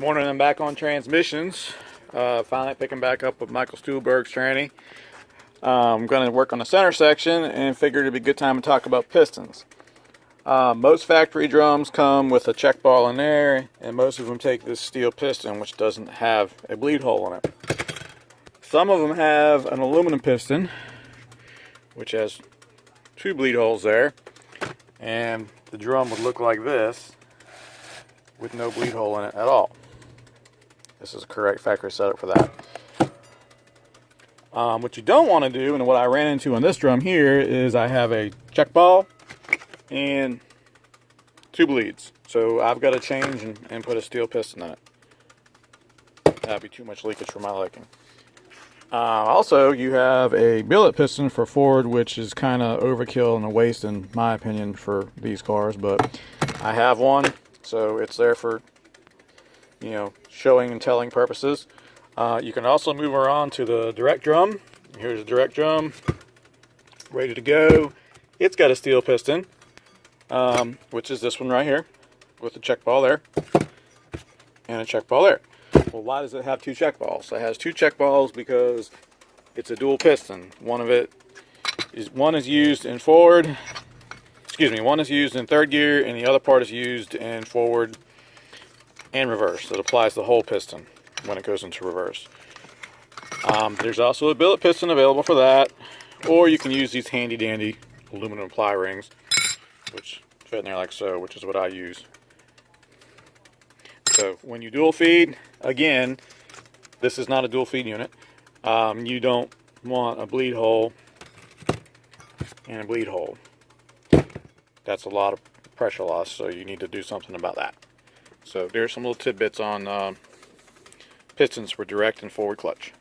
Morning, I'm back on transmissions. Finally picking back up with Michael Stuhlberg's tranny. I'm going to work on the center section and figured it'd be a good time to talk about pistons. Most factory drums come with a check ball in there, and most of them take this steel piston, which doesn't have a bleed hole in it. Some of them have an aluminum piston, which has two bleed holes there, and the drum would look like this with no bleed hole in it at all. This is a correct factory setup for that. What you don't want to do, and what I ran into on this drum here, is I have a check ball and two bleeds. So I've got to change and put a steel piston in it. That'd be too much leakage for my liking. Also, you have a billet piston for forward, which is kind of overkill and a waste in my opinion for these cars, but I have one, so it's there for, you know, showing and telling purposes. You can also move her on to the direct drum. Here's the direct drum, ready to go. It's got a steel piston, which is this one right here, with a check ball there, and a check ball there. Well, why does it have two check balls? It has two check balls because it's a dual piston. One is used in forward, one is used in third gear, and the other part is used in forward and reverse. It applies the whole piston when it goes into reverse. There's also a billet piston available for that, or you can use these handy dandy aluminum ply rings, which fit in there like so, which is what I use. So when you dual feed, again, this is not a dual feed unit. You don't want a bleed hole and a bleed hole. That's a lot of pressure loss, so you need to do something about that. So there's some little tidbits on pistons for direct and forward clutch.